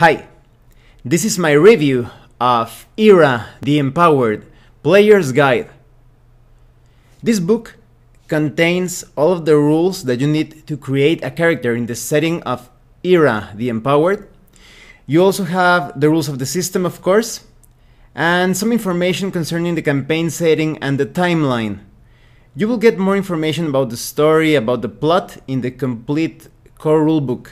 Hi, this is my review of Era the Empowered Player's Guide. This book contains all of the rules that you need to create a character in the setting of Era the Empowered. You also have the rules of the system, of course, and some information concerning the campaign setting and the timeline. You will get more information about the story, about the plot in the complete core rulebook.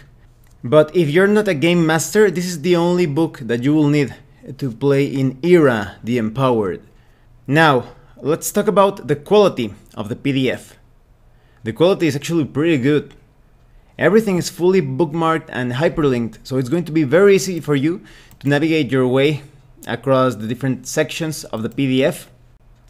But if you're not a game master, this is the only book that you will need to play in Era the Empowered. Now, let's talk about the quality of the PDF. The quality is actually pretty good. Everything is fully bookmarked and hyperlinked, so it's going to be very easy for you to navigate your way across the different sections of the PDF.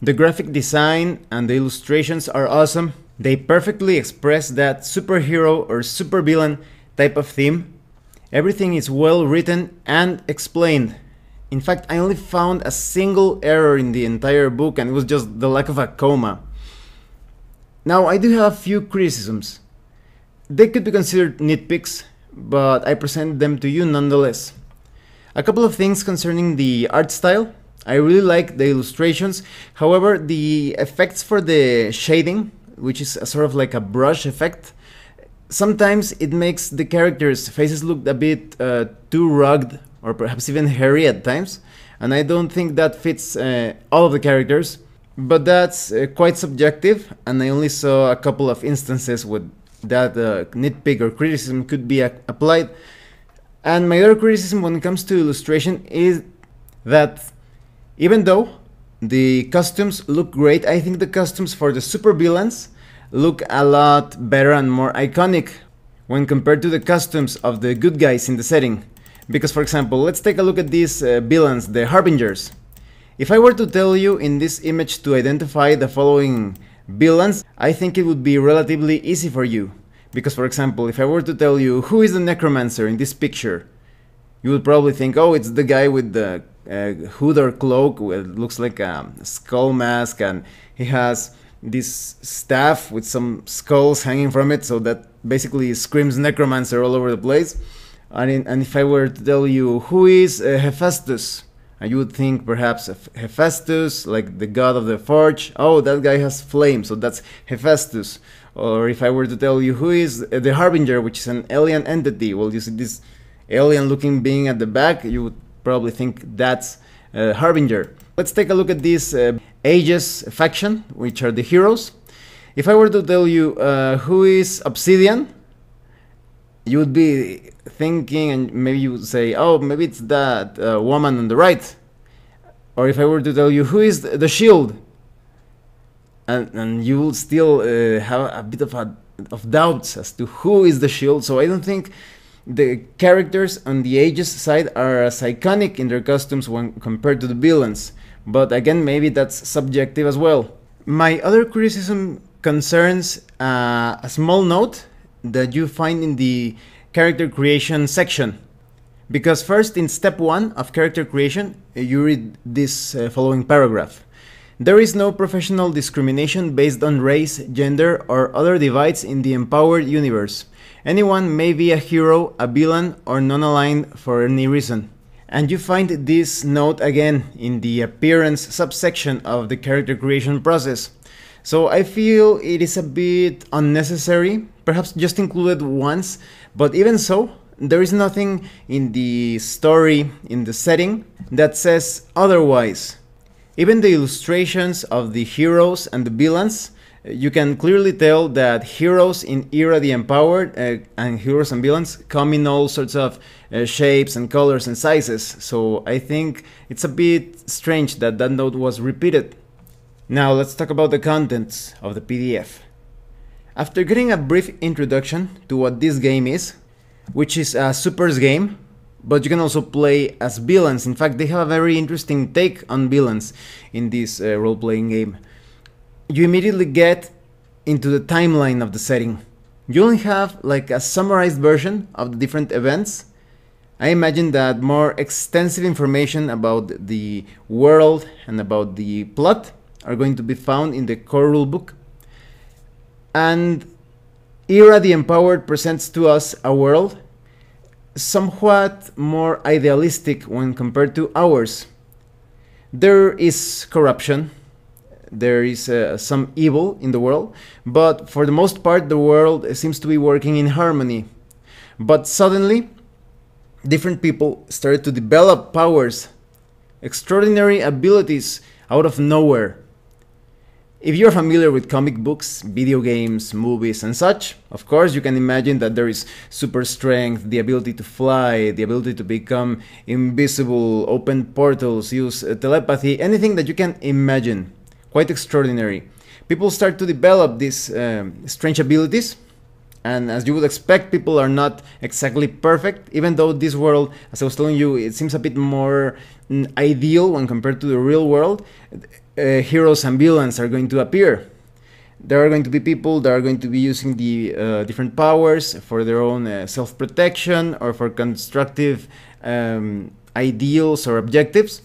The graphic design and the illustrations are awesome. They perfectly express that superhero or supervillain type of theme. Everything is well written and explained. In fact, I only found a single error in the entire book, and it was just the lack of a comma. Now, I do have a few criticisms. They could be considered nitpicks, but I present them to you nonetheless. A couple of things concerning the art style. I really like the illustrations. However, the effects for the shading, which is a sort of like a brush effect, sometimes it makes the characters' faces look a bit too rugged or perhaps even hairy at times, and I don't think that fits all of the characters, but that's quite subjective, and I only saw a couple of instances with that nitpick or criticism could be applied. And my other criticism when it comes to illustration is that even though the costumes look great, I think the costumes for the supervillains look a lot better and more iconic when compared to the costumes of the good guys in the setting. Because, for example, let's take a look at these villains, the Harbingers. If I were to tell you in this image to identify the following villains, I think it would be relatively easy for you. Because, for example, if I were to tell you who is the necromancer in this picture, you would probably think, oh, it's the guy with the hood or cloak, it looks like a skull mask, and he has this staff with some skulls hanging from it, so that basically screams necromancer all over the place. And if I were to tell you who is Hephaestus, you would think perhaps of Hephaestus, like the god of the forge. Oh, that guy has flame, so that's Hephaestus. Or if I were to tell you who is the Harbinger, which is an alien entity, well, you see this alien-looking being at the back, you would probably think that's Harbinger. Let's take a look at this Aegis faction, which are the heroes. If I were to tell you who is Obsidian, you would be thinking, and maybe you would say, oh, maybe it's that woman on the right. Or if I were to tell you who is the Shield, and you will still have a bit of doubts as to who is the Shield. So I don't think the characters on the Aegis side are as iconic in their costumes when compared to the villains. But again, maybe that's subjective as well. My other criticism concerns a small note that you find in the character creation section. Because first, in step 1 of character creation, you read this following paragraph. There is no professional discrimination based on race, gender, or other divides in the empowered universe. Anyone may be a hero, a villain, or non-aligned for any reason. And you find this note again in the appearance subsection of the character creation process. So I feel it is a bit unnecessary, perhaps just included once, but even so, there is nothing in the story, in the setting, that says otherwise. Even the illustrations of the heroes and the villains, you can clearly tell that heroes in Era the Empowered and heroes and villains come in all sorts of shapes and colors and sizes. So I think it's a bit strange that that note was repeated. Now let's talk about the contents of the PDF. After getting a brief introduction to what this game is, which is a supers game, but you can also play as villains. In fact, they have a very interesting take on villains in this role-playing game. You immediately get into the timeline of the setting. You only have like a summarized version of the different events. I imagine that more extensive information about the world and about the plot are going to be found in the core rulebook. And Era the Empowered presents to us a world somewhat more idealistic when compared to ours. There is corruption, there is some evil in the world, but for the most part the world seems to be working in harmony. But suddenly, different people started to develop powers, extraordinary abilities out of nowhere. If you're familiar with comic books, video games, movies, and such, of course you can imagine that there is super strength, the ability to fly, the ability to become invisible, open portals, use telepathy, anything that you can imagine. Quite extraordinary. People start to develop these strange abilities, and as you would expect, people are not exactly perfect, even though this world, as I was telling you, it seems a bit more ideal when compared to the real world. Heroes and villains are going to appear. There are going to be people that are going to be using the different powers for their own self-protection or for constructive ideals or objectives.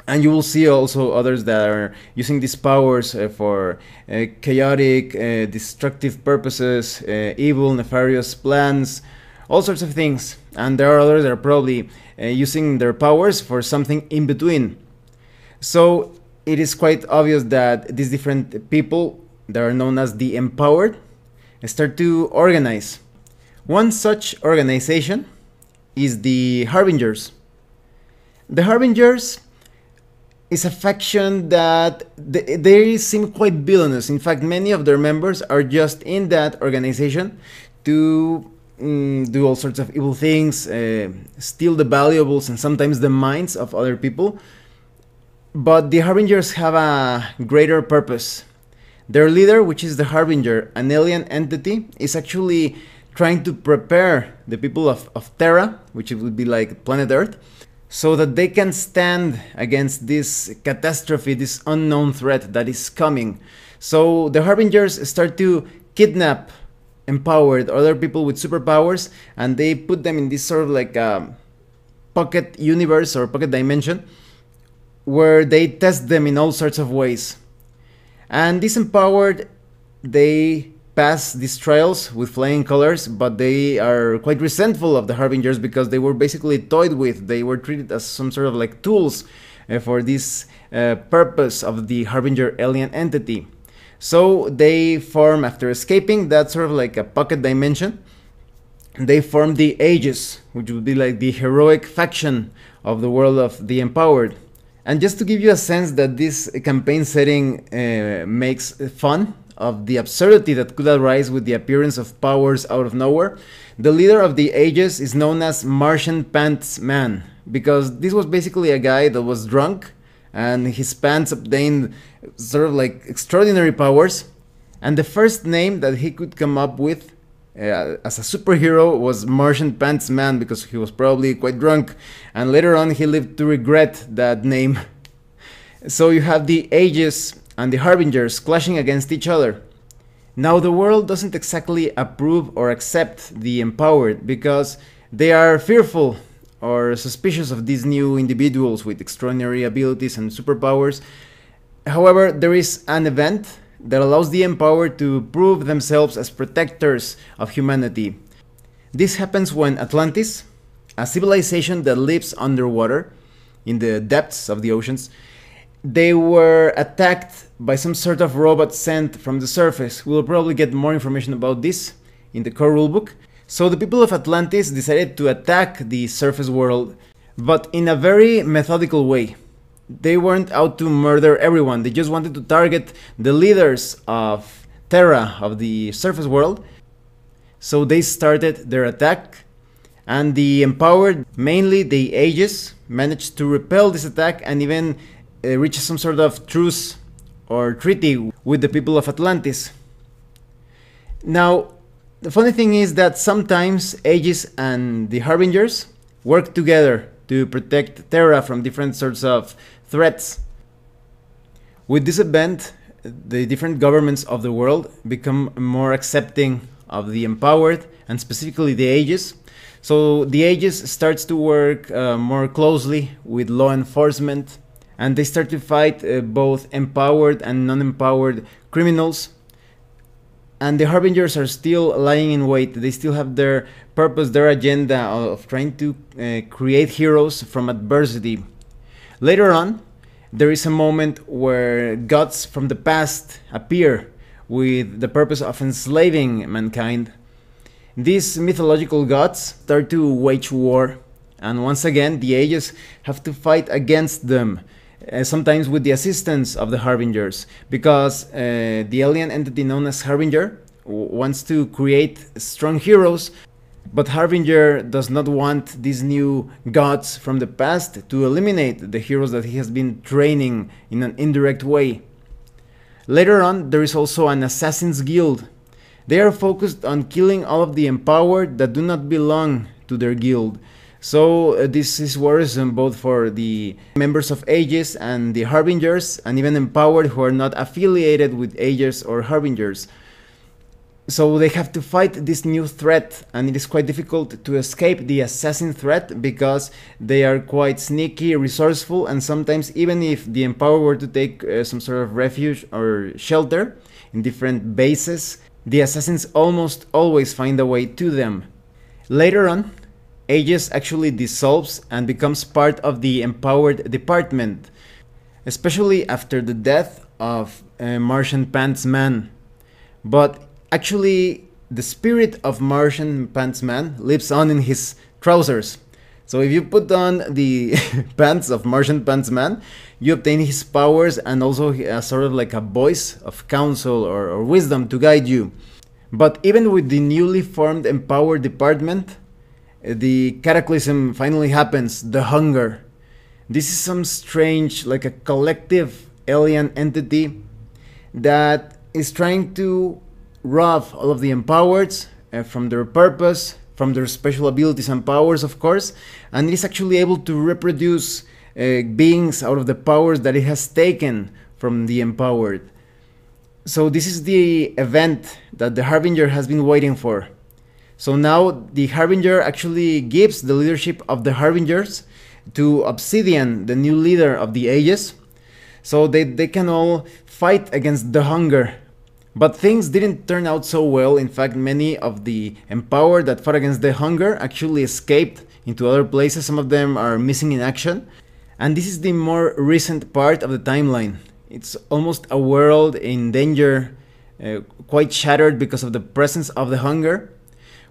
And you will see also others that are using these powers for chaotic, destructive purposes, evil, nefarious plans, all sorts of things. And there are others that are probably using their powers for something in between. So it is quite obvious that these different people that are known as the empowered start to organize. One such organization is the Harbingers. The Harbingers is a faction that they seem quite villainous. In fact, many of their members are just in that organization to do all sorts of evil things, steal the valuables and sometimes the minds of other people. But the Harbingers have a greater purpose. Their leader, which is the Harbinger, an alien entity, is actually trying to prepare the people of Terra, which would be like planet Earth, so that they can stand against this catastrophe, this unknown threat that is coming. So the Harbingers start to kidnap empowered other people with superpowers, and they put them in this sort of like a pocket universe or pocket dimension, where they test them in all sorts of ways. And these empowered, they pass these trials with flying colors, but they are quite resentful of the Harbingers because they were basically toyed with. They were treated as some sort of like tools for this purpose of the Harbinger alien entity. So they form, after escaping that sort of like a pocket dimension, they form the Aegis, which would be like the heroic faction of the world of the empowered. And just to give you a sense that this campaign setting makes fun of the absurdity that could arise with the appearance of powers out of nowhere, the leader of the Aegis is known as Martian Pants Man, because this was basically a guy that was drunk and his pants obtained sort of like extraordinary powers, and the first name that he could come up with as a superhero was Martian Pants Man, because he was probably quite drunk, and later on he lived to regret that name. So you have the Aegis and the Harbingers clashing against each other. Now the world doesn't exactly approve or accept the empowered because they are fearful or suspicious of these new individuals with extraordinary abilities and superpowers. However, there is an event that allows the empowered to prove themselves as protectors of humanity. This happens when Atlantis, a civilization that lives underwater in the depths of the oceans, they were attacked by some sort of robot sent from the surface. We'll probably get more information about this in the core rulebook. So the people of Atlantis decided to attack the surface world, but in a very methodical way. They weren't out to murder everyone, they just wanted to target the leaders of Terra, of the surface world. So they started their attack, and the empowered, mainly the Aegis, managed to repel this attack and even reach some sort of truce or treaty with the people of Atlantis. Now, the funny thing is that sometimes Aegis and the Harbingers work together to protect Terra from different sorts of threats. With this event, the different governments of the world become more accepting of the empowered, and specifically the Aegis. So the Aegis starts to work more closely with law enforcement, and they start to fight both empowered and non-empowered criminals. And the Harbingers are still lying in wait. They still have their purpose, their agenda of trying to create heroes from adversity. Later on, there is a moment where gods from the past appear with the purpose of enslaving mankind. These mythological gods start to wage war, and once again the ages have to fight against them, sometimes with the assistance of the Harbingers, because the alien entity known as Harbinger wants to create strong heroes, but Harbinger does not want these new gods from the past to eliminate the heroes that he has been training in an indirect way. Later on, there is also an Assassin's Guild. They are focused on killing all of the empowered that do not belong to their guild. So this is worrisome both for the members of Aegis and the Harbingers, and even empowered who are not affiliated with Aegis or Harbingers. So they have to fight this new threat, and it is quite difficult to escape the assassin threat because they are quite sneaky, resourceful, and sometimes even if the empowered were to take some sort of refuge or shelter in different bases, the assassins almost always find a way to them. Later on, Aegis actually dissolves and becomes part of the empowered department, especially after the death of Martian Pants Man. But actually, the spirit of Martian Pants Man lives on in his trousers. So if you put on the pants of Martian Pants Man, you obtain his powers and also sort of like a voice of counsel or wisdom to guide you. But even with the newly formed empowered department, the cataclysm finally happens, the hunger. This is some strange, like a collective alien entity that is trying to rob all of the empowered from their purpose, from their special abilities and powers, of course, and it is actually able to reproduce beings out of the powers that it has taken from the empowered. So this is the event that the Harbinger has been waiting for. So now the Harbinger actually gives the leadership of the Harbingers to Obsidian, the new leader of the Aegis, so they can all fight against the hunger. But things didn't turn out so well. In fact, many of the empowered that fought against the hunger actually escaped into other places. Some of them are missing in action. And this is the more recent part of the timeline. It's almost a world in danger, quite shattered because of the presence of the hunger,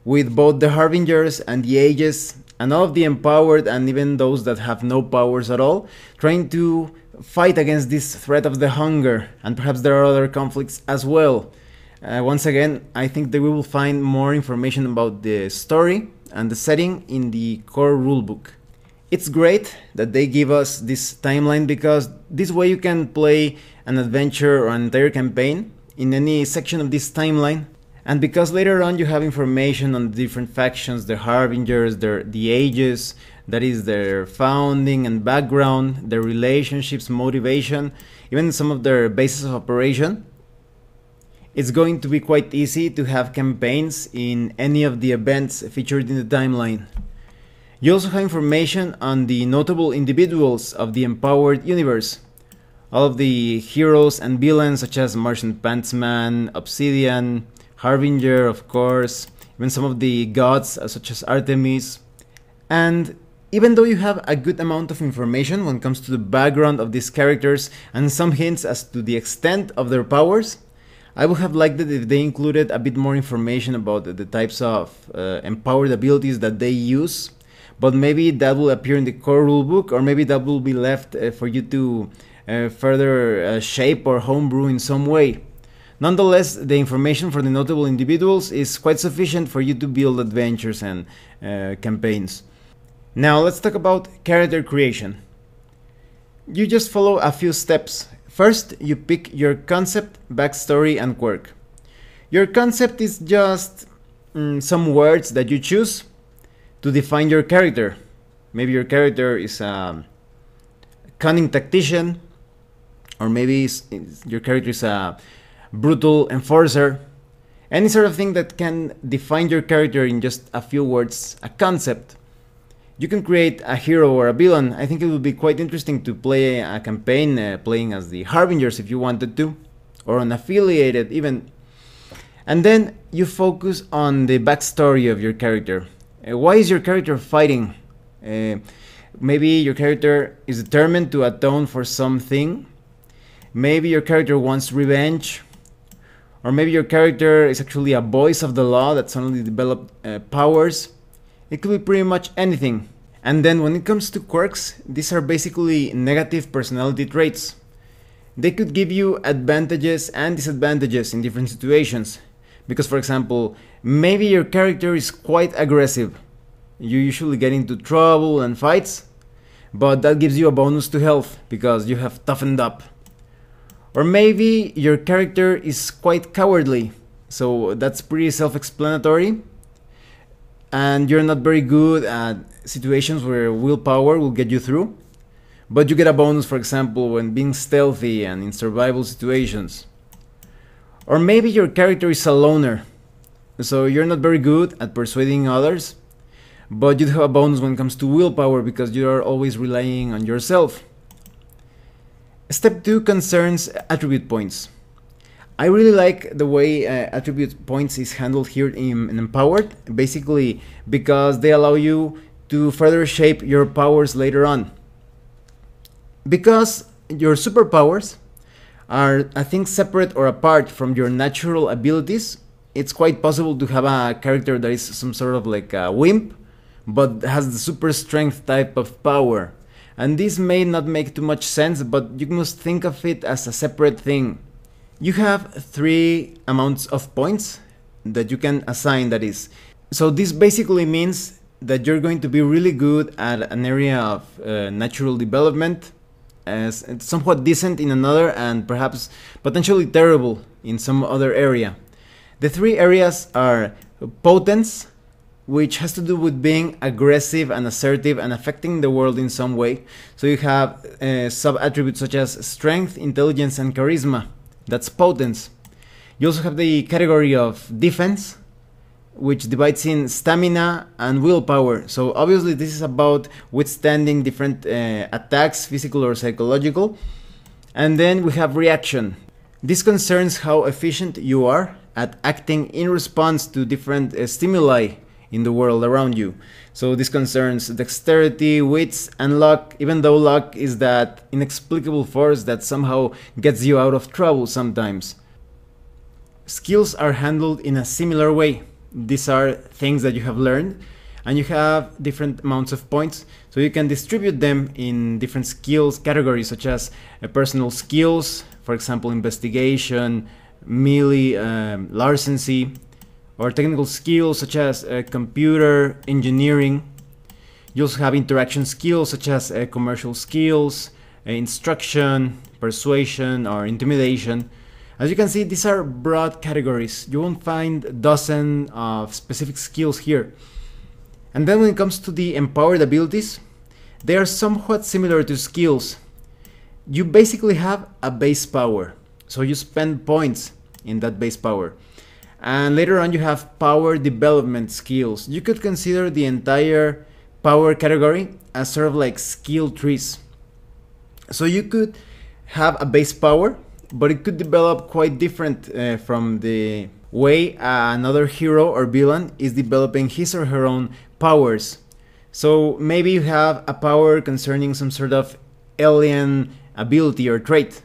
with both the Harbingers and the Aegis and all of the empowered and even those that have no powers at all trying to fight against this threat of the hunger. And perhaps there are other conflicts as well. Once again, I think that we will find more information about the story and the setting in the core rulebook. It's great that they give us this timeline because this way you can play an adventure or an entire campaign in any section of this timeline. And because later on you have information on the different factions, the Harbingers, the Aegis, that is their founding and background, their relationships, motivation, even some of their bases of operation, it's going to be quite easy to have campaigns in any of the events featured in the timeline. You also have information on the notable individuals of the empowered universe. All of the heroes and villains such as Martian Pants Man, Obsidian, Harbinger, of course, even some of the gods such as Artemis. And even though you have a good amount of information when it comes to the background of these characters and some hints as to the extent of their powers, I would have liked it if they included a bit more information about the types of empowered abilities that they use. But maybe that will appear in the core rulebook, or maybe that will be left for you to further shape or homebrew in some way. Nonetheless, the information for the notable individuals is quite sufficient for you to build adventures and campaigns. Now let's talk about character creation. You just follow a few steps. First, you pick your concept, backstory, and quirk. Your concept is just some words that you choose to define your character. Maybe your character is a cunning tactician, or maybe your character is a brutal enforcer. Any sort of thing that can define your character in just a few words, a concept. You can create a hero or a villain. I think it would be quite interesting to play a campaign playing as the Harbingers if you wanted to, or unaffiliated even. And then you focus on the backstory of your character. Why is your character fighting? Maybe your character is determined to atone for something. Maybe your character wants revenge. Or maybe your character is actually a voice of the law that suddenly developed powers. It could be pretty much anything. And then when it comes to quirks, these are basically negative personality traits. They could give you advantages and disadvantages in different situations. Because, for example, maybe your character is quite aggressive. You usually get into trouble and fights, but that gives you a bonus to health because you have toughened up. Or maybe your character is quite cowardly, so that's pretty self-explanatory. And you're not very good at situations where willpower will get you through, but you get a bonus, for example, when being stealthy and in survival situations. Or maybe your character is a loner, so you're not very good at persuading others, but you have a bonus when it comes to willpower because you are always relying on yourself. Step 2 concerns attribute points. I really like the way attribute points is handled here in Empowered, basically because they allow you to further shape your powers later on. Because your superpowers are, I think, separate or apart from your natural abilities, it's quite possible to have a character that is some sort of like a wimp, but has the super strength type of power. And this may not make too much sense, but you must think of it as a separate thing. You have 3 amounts of points that you can assign, that is. So this basically means that you're going to be really good at an area of natural development, as it's somewhat decent in another, and perhaps potentially terrible in some other area. The 3 areas are potence, which has to do with being aggressive and assertive and affecting the world in some way. So you have sub-attributes such as strength, intelligence, and charisma. That's potence. You also have the category of defense, which divides in stamina and willpower. So obviously this is about withstanding different attacks, physical or psychological. And then we have reaction. This concerns how efficient you are at acting in response to different stimuli in the world around you. So this concerns dexterity, wits, and luck, even though luck is that inexplicable force that somehow gets you out of trouble sometimes. Skills are handled in a similar way. These are things that you have learned, and you have different amounts of points, so you can distribute them in different skills categories, such as personal skills, for example investigation, melee, larceny, or technical skills such as computer engineering. You also have interaction skills such as commercial skills, instruction, persuasion, or intimidation. As you can see, these are broad categories. You won't find a dozen of specific skills here. And then when it comes to the empowered abilities, they are somewhat similar to skills. You basically have a base power, so you spend points in that base power. And later on you have power development skills. You could consider the entire power category as sort of like skill trees. So you could have a base power, but it could develop quite different from the way another hero or villain is developing his or her own powers. So maybe you have a power concerning some sort of alien ability or trait.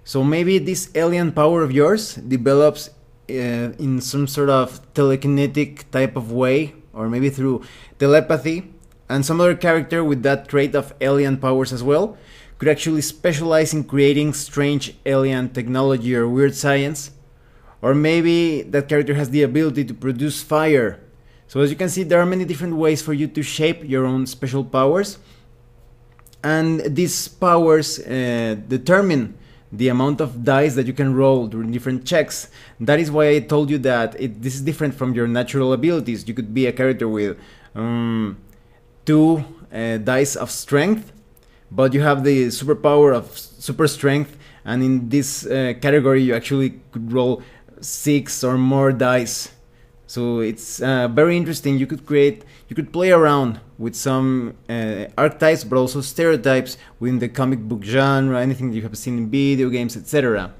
So maybe this alien power of yours develops in some sort of telekinetic type of way, or maybe through telepathy, and some other character with that trait of alien powers as well could actually specialize in creating strange alien technology or weird science. Or maybe that character has the ability to produce fire. So as you can see, there are many different ways for you to shape your own special powers, and these powers determine the amount of dice that you can roll during different checks. That is why I told you that this is different from your natural abilities. You could be a character with 2 dice of strength, but you have the superpower of super strength, and in this category you actually could roll 6 or more dice. So it's very interesting. You could play around with some archetypes, but also stereotypes within the comic book genre, anything that you have seen in video games, etc.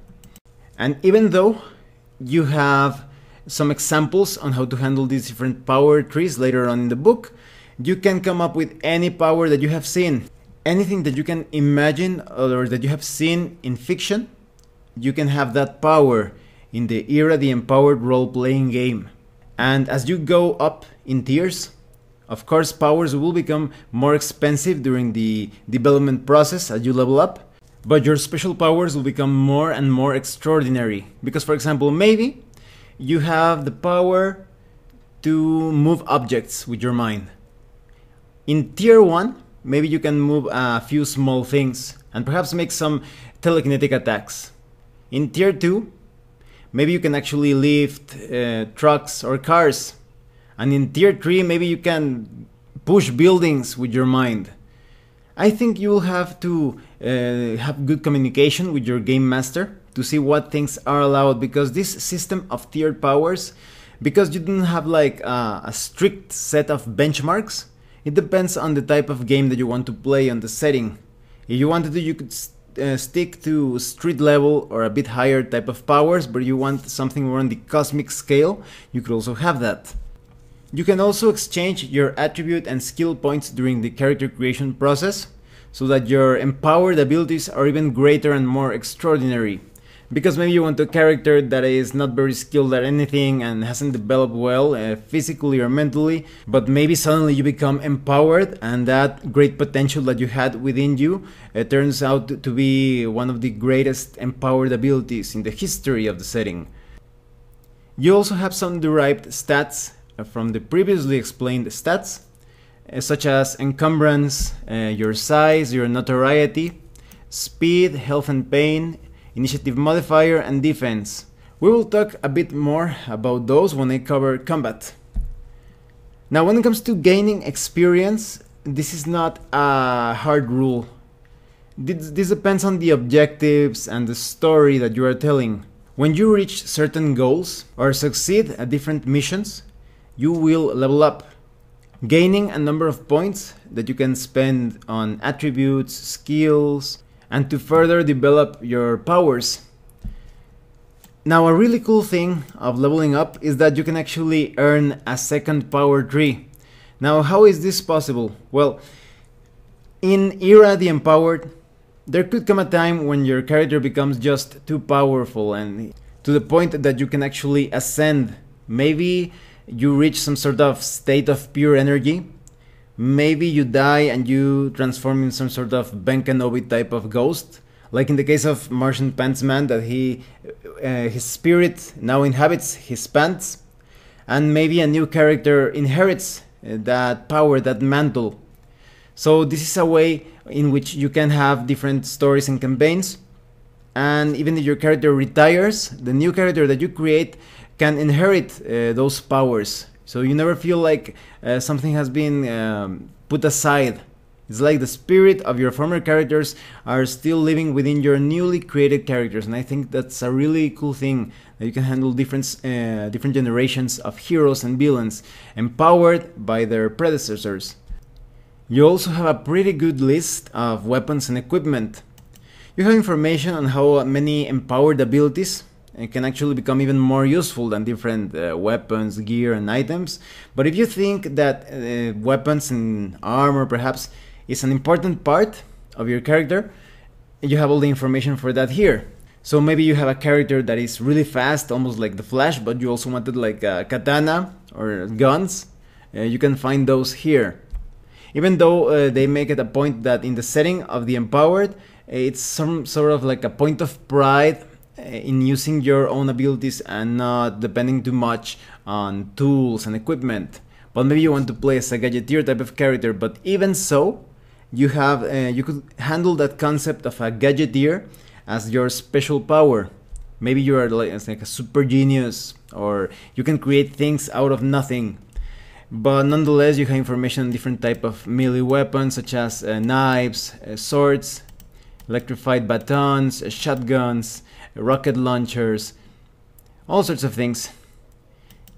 And even though you have some examples on how to handle these different power trees later on in the book. You can come up with any power that you have seen. Anything that you can imagine or that you have seen in fiction, you can have that power in the Era the Empowered role-playing game. And as you go up in tiers, of course powers will become more expensive during the development process as you level up, but your special powers will become more and more extraordinary. Because for example, maybe you have the power to move objects with your mind. In tier 1, maybe you can move a few small things and perhaps make some telekinetic attacks. In tier 2, maybe you can actually lift trucks or cars. And in tier 3, maybe you can push buildings with your mind. I think you will have to have good communication with your game master to see what things are allowed, because this system of tiered powers, because you don't have like a strict set of benchmarks, it depends on the type of game that you want to play and the setting. If you wanted to, you could stick to street level or a bit higher type of powers, but you want something more on the cosmic scale, you could also have that. You can also exchange your attribute and skill points during the character creation process, so that your empowered abilities are even greater and more extraordinary. Because maybe you want a character that is not very skilled at anything and hasn't developed well physically or mentally, but maybe suddenly you become empowered and that great potential that you had within you turns out to be one of the greatest empowered abilities in the history of the setting. You also have some derived stats from the previously explained stats, such as encumbrance, your size, your notoriety, speed, health and pain, initiative modifier, and defense. We will talk a bit more about those when I cover combat. Now, when it comes to gaining experience, this is not a hard rule. This depends on the objectives and the story that you are telling. When you reach certain goals or succeed at different missions, you will level up, gaining a number of points that you can spend on attributes, skills, and to further develop your powers. Now, a really cool thing of leveling up is that you can actually earn a second power tree. Now, how is this possible? Well, in Era the Empowered, there could come a time when your character becomes just too powerful and to the point that you can actually ascend. Maybe you reach some sort of state of pure energy. Maybe you die and you transform in some sort of Ben Kenobi type of ghost, like in the case of Martian Pants Man, that his spirit now inhabits his pants, and maybe a new character inherits that power, that mantle. So this is a way in which you can have different stories and campaigns, and even if your character retires, the new character that you create can inherit those powers. So you never feel like something has been put aside. It's like the spirit of your former characters are still living within your newly created characters, and I think that's a really cool thing, that you can handle different generations of heroes and villains, empowered by their predecessors. You also have a pretty good list of weapons and equipment. You have information on how many empowered abilities can actually become even more useful than different weapons, gear, and items. But if you think that weapons and armor perhaps is an important part of your character, you have all the information for that here. So maybe you have a character that is really fast, almost like the Flash, but you also wanted like a katana or guns. You can find those here. Even though they make it a point that in the setting of the Empowered, it's some sort of like a point of pride in using your own abilities and not depending too much on tools and equipment. But maybe you want to play as a gadgeteer type of character, but even so, you could handle that concept of a gadgeteer as your special power. Maybe you are like a super genius, or you can create things out of nothing. But nonetheless, you have information on different type of melee weapons, such as knives, swords, electrified batons, shotguns, rocket launchers, all sorts of things.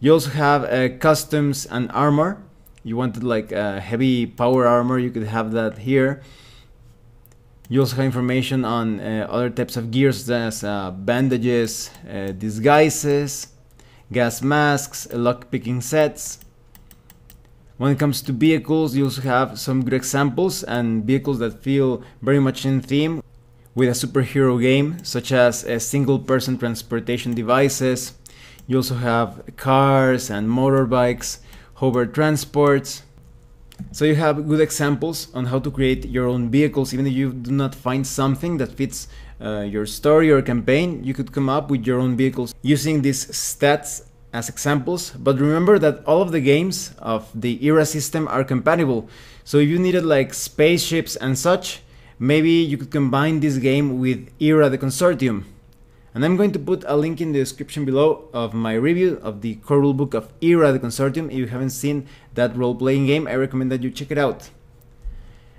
You also have customs and armor. You wanted like heavy power armor, you could have that here. You also have information on other types of gears, such as bandages, disguises, gas masks, lock-picking sets. When it comes to vehicles, you also have some good examples and vehicles that feel very much in theme with a superhero game, such as single-person transportation devices. You also have cars and motorbikes, hover transports. So you have good examples on how to create your own vehicles. Even if you do not find something that fits your story or campaign, you could come up with your own vehicles using these stats as examples. But remember that all of the games of the ERA system are compatible. So if you needed like spaceships and such, maybe you could combine this game with ERA the Consortium. And I'm going to put a link in the description below of my review of the core rulebook of ERA the Consortium. If you haven't seen that role-playing game, I recommend that you check it out.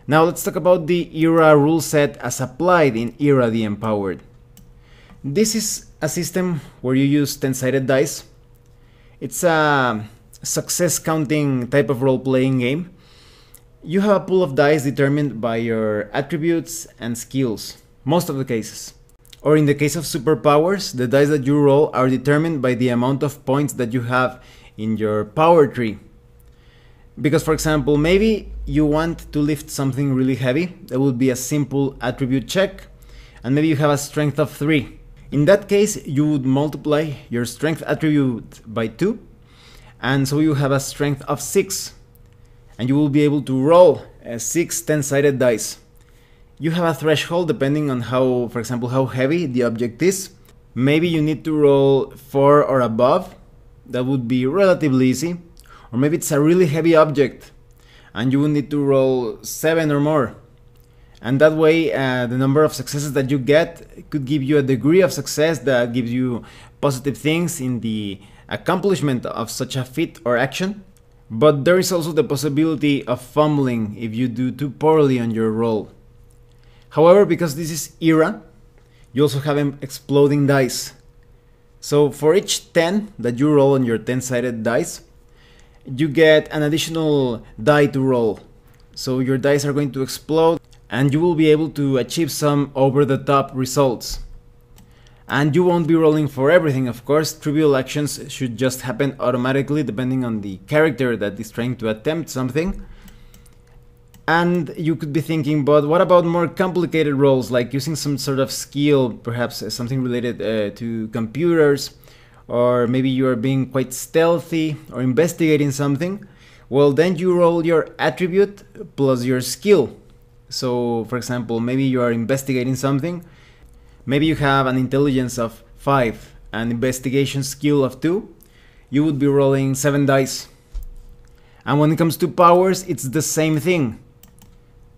Now let's talk about the ERA rule set as applied in ERA the Empowered. This is a system where you use 10-sided dice. It's a success counting type of role-playing game. You have a pool of dice determined by your attributes and skills, most of the cases. Or in the case of superpowers, the dice that you roll are determined by the amount of points that you have in your power tree. Because, for example, maybe you want to lift something really heavy. That would be a simple attribute check. And maybe you have a strength of 3. In that case, you would multiply your strength attribute by 2. And so you have a strength of 6. And you will be able to roll 6 10-sided dice. You have a threshold depending on how, for example, how heavy the object is. Maybe you need to roll 4 or above. That would be relatively easy. Or maybe it's a really heavy object and you will need to roll 7 or more. And that way the number of successes that you get could give you a degree of success that gives you positive things in the accomplishment of such a feat or action. But there is also the possibility of fumbling if you do too poorly on your roll. However, because this is ERA, you also have exploding dice. So for each 10 that you roll on your 10-sided dice, you get an additional die to roll. So your dice are going to explode and you will be able to achieve some over-the-top results. And you won't be rolling for everything, of course. Trivial actions should just happen automatically depending on the character that is trying to attempt something. And you could be thinking, but what about more complicated rolls, like using some sort of skill, perhaps something related to computers, or maybe you are being quite stealthy or investigating something? Well, then you roll your attribute plus your skill. So, for example, maybe you are investigating something. Maybe you have an intelligence of 5 and investigation skill of 2. You would be rolling 7 dice. And when it comes to powers, it's the same thing.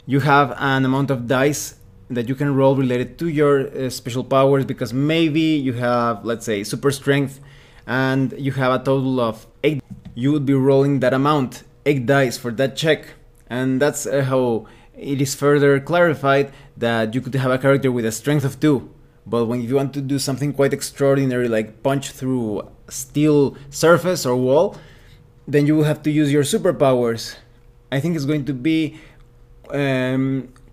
You have an amount of dice that you can roll related to your special powers, because maybe you have, let's say, super strength and you have a total of 8. You would be rolling that amount, 8 dice for that check. And that's how it is further clarified that you could have a character with a strength of 2. But when you want to do something quite extraordinary, like punch through a steel surface or wall, then you will have to use your superpowers. I think it's going to be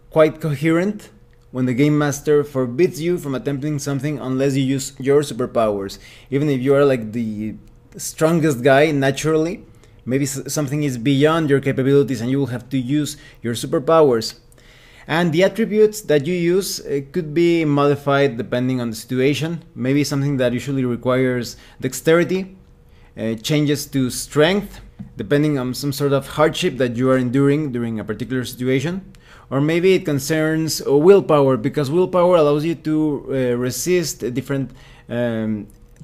quite coherent when the game master forbids you from attempting something unless you use your superpowers. Even if you are like the strongest guy naturally, maybe something is beyond your capabilities and you will have to use your superpowers. And the attributes that you use could be modified depending on the situation. Maybe something that usually requires dexterity changes to strength, depending on some sort of hardship that you are enduring during a particular situation. Or maybe it concerns willpower, because willpower allows you to resist different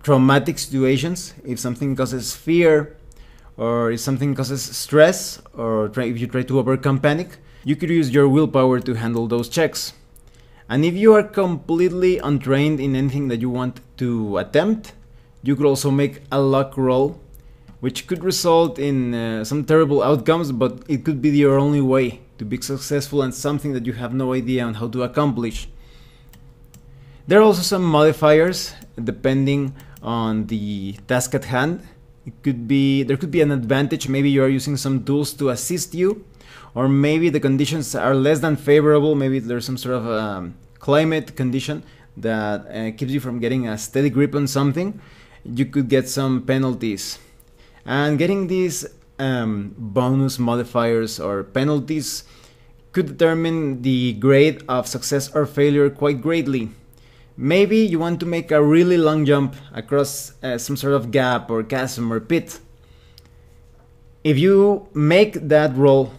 traumatic situations. If something causes fear, or if something causes stress, or if you try to overcome panic, you could use your willpower to handle those checks. And if you are completely untrained in anything that you want to attempt, you could also make a luck roll, which could result in some terrible outcomes, but it could be your only way to be successful and something that you have no idea on how to accomplish. There are also some modifiers depending on the task at hand. There could be an advantage. Maybe you are using some tools to assist you, or maybe the conditions are less than favorable. Maybe there's some sort of climate condition that keeps you from getting a steady grip on something. you could get some penalties. And getting these bonus modifiers or penalties could determine the grade of success or failure quite greatly. Maybe you want to make a really long jump across some sort of gap or chasm or pit. If you make that roll,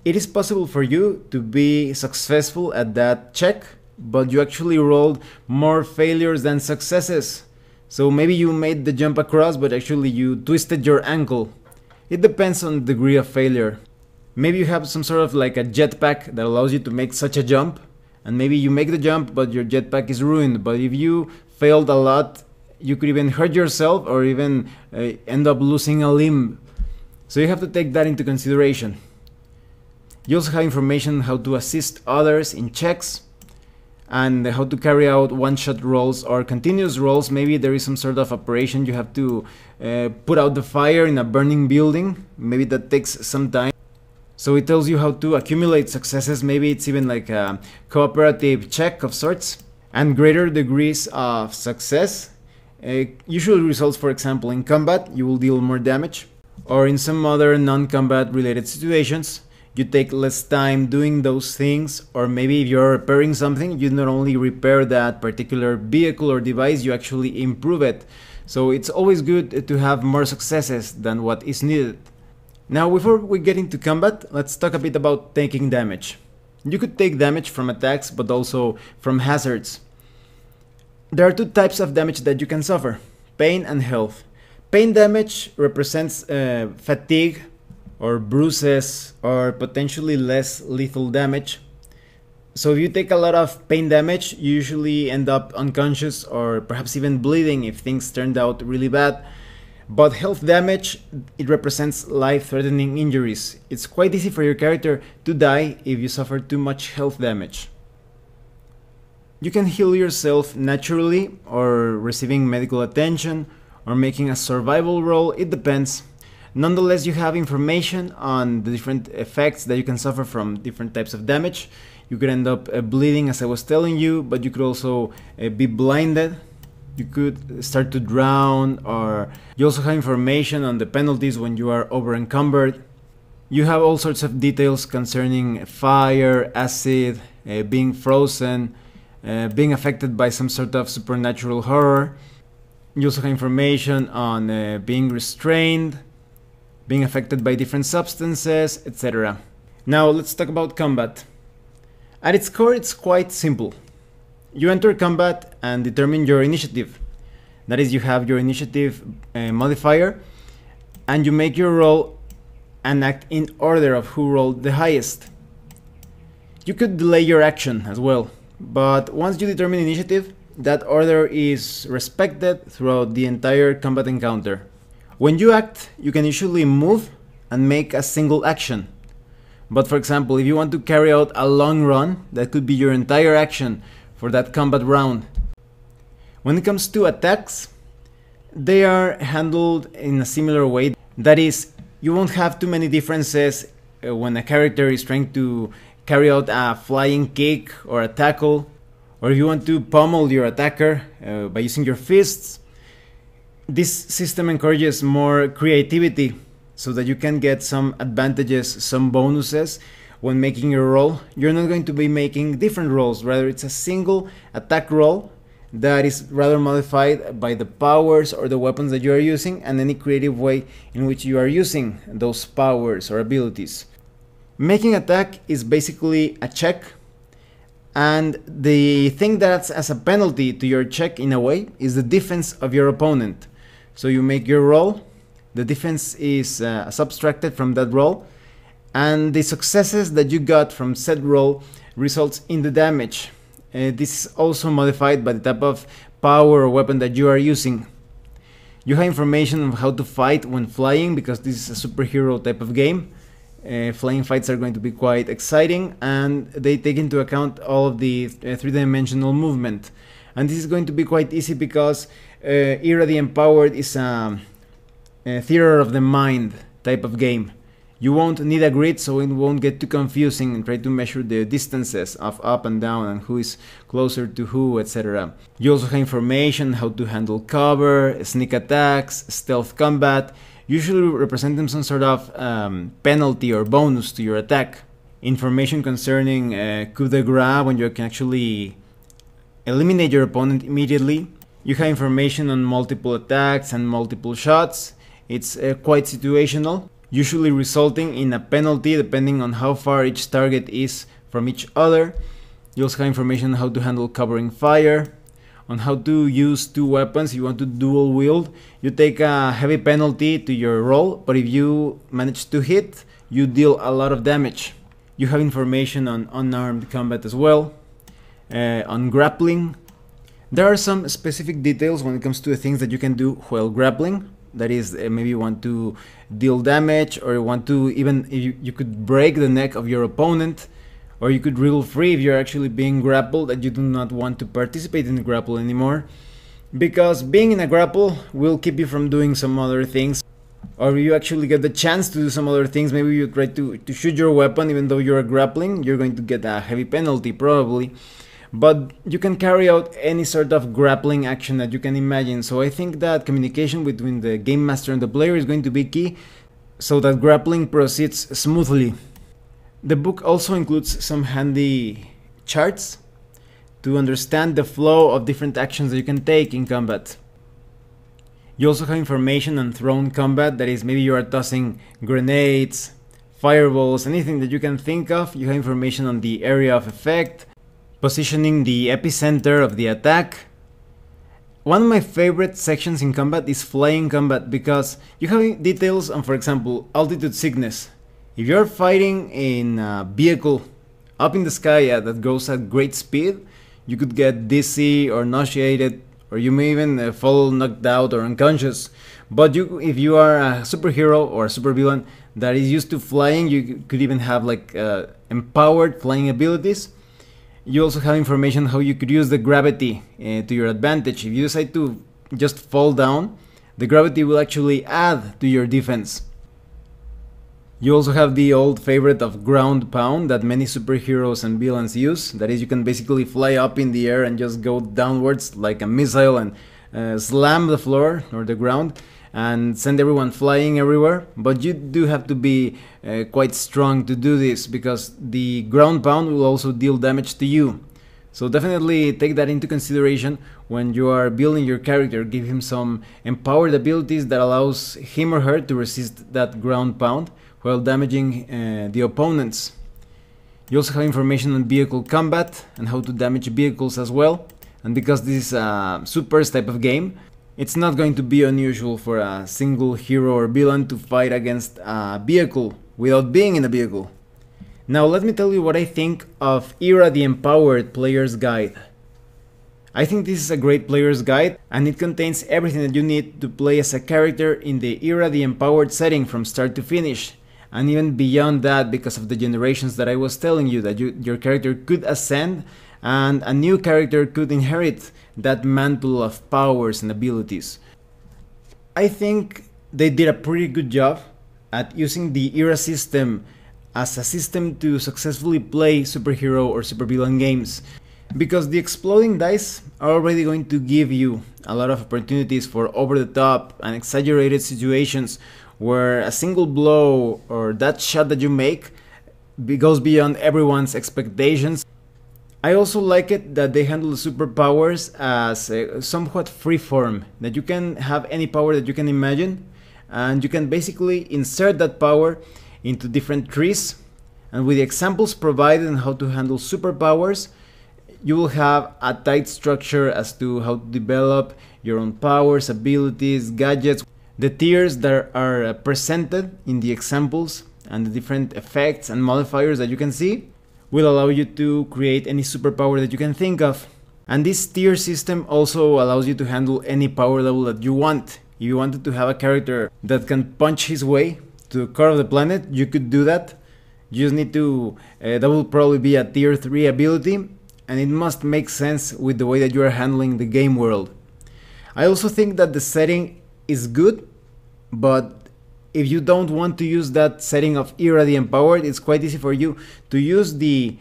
it is possible for you to be successful at that check, but you actually rolled more failures than successes. So maybe you made the jump across, but actually you twisted your ankle. It depends on the degree of failure. Maybe you have some sort of like a jetpack that allows you to make such a jump, and maybe you make the jump but your jetpack is ruined. But if you failed a lot, you could even hurt yourself or even end up losing a limb. So you have to take that into consideration. You also have information on how to assist others in checks and how to carry out one-shot rolls or continuous rolls. Maybe there is some sort of operation you have to put out the fire in a burning building. Maybe that takes some time. So it tells you how to accumulate successes. Maybe it's even like a cooperative check of sorts. And greater degrees of success usually results, for example, in combat, you will deal more damage. Or in some other non-combat related situations, you take less time doing those things. Or maybe if you're repairing something, you not only repair that particular vehicle or device, you actually improve it. So it's always good to have more successes than what is needed. Now, before we get into combat, let's talk a bit about taking damage. You could take damage from attacks, but also from hazards. There are two types of damage that you can suffer: pain and health. Pain damage represents fatigue or bruises or potentially less lethal damage. So if you take a lot of pain damage, you usually end up unconscious or perhaps even bleeding if things turned out really bad. But health damage, it represents life-threatening injuries. It's quite easy for your character to die if you suffer too much health damage. You can heal yourself naturally or receiving medical attention or making a survival roll, it depends. Nonetheless, you have information on the different effects that you can suffer from different types of damage. You could end up bleeding, as I was telling you, but you could also be blinded. You could start to drown, or you also have information on the penalties when you are over encumbered. You have all sorts of details concerning fire, acid, being frozen, being affected by some sort of supernatural horror. You also have information on being restrained, being affected by different substances, etc. Now let's talk about combat. At its core, it's quite simple. You enter combat and determine your initiative. That is, you have your initiative modifier, and you make your roll and act in order of who rolled the highest. You could delay your action as well, but once you determine initiative, that order is respected throughout the entire combat encounter. When you act, you can usually move and make a single action. But for example, if you want to carry out a long run, that could be your entire action for that combat round. When it comes to attacks, they are handled in a similar way. That is, you won't have too many differences when a character is trying to carry out a flying kick or a tackle, or if you want to pummel your attacker by using your fists. This system encourages more creativity so that you can get some advantages, some bonuses when making your roll. You're not going to be making different rolls, rather it's a single attack roll that is rather modified by the powers or the weapons that you are using and any creative way in which you are using those powers or abilities. Making attack is basically a check, and the thing that's as a penalty to your check in a way is the defense of your opponent. So you make your roll, the defense is subtracted from that roll, and the successes that you got from said roll results in the damage. This is also modified by the type of power or weapon that you are using. You have information on how to fight when flying, because this is a superhero type of game. Flying fights are going to be quite exciting, and they take into account all of the three-dimensional movement. And this is going to be quite easy because Era the Empowered is a theater of the mind type of game. You won't need a grid, so it won't get too confusing and try to measure the distances of up and down and who is closer to who, etc. You also have information how to handle cover, sneak attacks, stealth combat, usually representing some sort of penalty or bonus to your attack. Information concerning coup de grace, when you can actually eliminate your opponent immediately. You have information on multiple attacks and multiple shots. It's quite situational, usually resulting in a penalty depending on how far each target is from each other. You also have information on how to handle covering fire, on how to use two weapons. If you want to dual wield, you take a heavy penalty to your roll, but if you manage to hit, you deal a lot of damage. You have information on unarmed combat as well, on grappling. There are some specific details when it comes to the things that you can do while grappling. That is, maybe you want to deal damage, or you want to even, you could break the neck of your opponent, or you could wriggle free if you're actually being grappled and you do not want to participate in the grapple anymore. Because being in a grapple will keep you from doing some other things. Or you actually get the chance to do some other things. Maybe you try to shoot your weapon even though you're grappling. You're going to get a heavy penalty probably. But you can carry out any sort of grappling action that you can imagine. So I think that communication between the game master and the player is going to be key, so that grappling proceeds smoothly. The book also includes some handy charts to understand the flow of different actions that you can take in combat. You also have information on thrown combat, that is, maybe you are tossing grenades, fireballs, anything that you can think of. You have information on the area of effect, positioning the epicenter of the attack. One of my favorite sections in combat is flying combat, because you have details on, for example, altitude sickness. If you're fighting in a vehicle up in the sky that goes at great speed, you could get dizzy or nauseated, or you may even fall knocked out or unconscious. But if you are a superhero or a supervillain that is used to flying, you could even have like empowered flying abilities. You also have information how you could use the gravity to your advantage. If you decide to just fall down, the gravity will actually add to your defense. You also have the old favorite of ground pound that many superheroes and villains use. That is, you can basically fly up in the air and just go downwards like a missile and slam the floor or the ground and send everyone flying everywhere. But you do have to be quite strong to do this, because the ground pound will also deal damage to you. So definitely take that into consideration when you are building your character. Give him some empowered abilities that allows him or her to resist that ground pound while damaging the opponents. You also have information on vehicle combat and how to damage vehicles as well. And because this is a supers type of game, it's not going to be unusual for a single hero or villain to fight against a vehicle without being in a vehicle. Now let me tell you what I think of Era the Empowered Player's Guide. I think this is a great player's guide, and it contains everything that you need to play as a character in the Era the Empowered setting from start to finish. And even beyond that, because of the generations that I was telling you, that your character could ascend and a new character could inherit that mantle of powers and abilities. I think they did a pretty good job at using the Era system as a system to successfully play superhero or supervillain games, because the exploding dice are already going to give you a lot of opportunities for over-the-top and exaggerated situations where a single blow or that shot that you make goes beyond everyone's expectations. I also like it that they handle the superpowers as somewhat freeform, that you can have any power that you can imagine, and you can basically insert that power into different trees. And with the examples provided on how to handle superpowers, you will have a tight structure as to how to develop your own powers, abilities, gadgets. The tiers that are presented in the examples and the different effects and modifiers that you can see will allow you to create any superpower that you can think of. And this tier system also allows you to handle any power level that you want. If you wanted to have a character that can punch his way to the core of the planet, you could do that. You just need to, that will probably be a tier 3 ability, and it must make sense with the way that you are handling the game world. I also think that the setting is good, but if you don't want to use that setting of Era the Empowered, it's quite easy for you to use the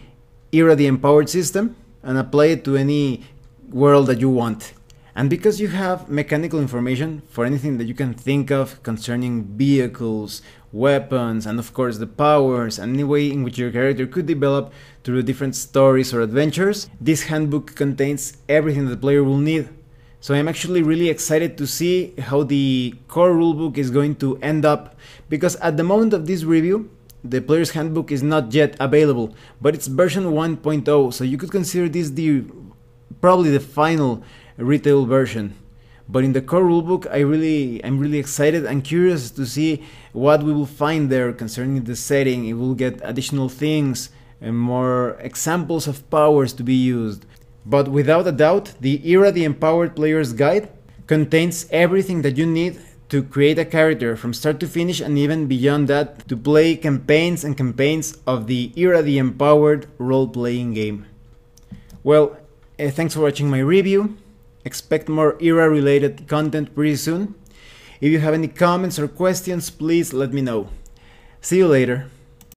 Era the Empowered system and apply it to any world that you want. And because you have mechanical information for anything that you can think of concerning vehicles, weapons, and of course the powers, and any way in which your character could develop through different stories or adventures, this handbook contains everything that the player will need. So I'm actually really excited to see how the core rulebook is going to end up, because at the moment of this review, the player's handbook is not yet available, but it's version 1.0, so you could consider this probably the final retail version. But in the core rulebook, I'm really excited and curious to see what we will find there concerning the setting. It will get additional things and more examples of powers to be used. But without a doubt, the Era the Empowered Player's Guide contains everything that you need to create a character from start to finish, and even beyond that, to play campaigns and campaigns of the Era the Empowered role-playing game. Well, thanks for watching my review. Expect more Era-related content pretty soon. If you have any comments or questions, please let me know. See you later.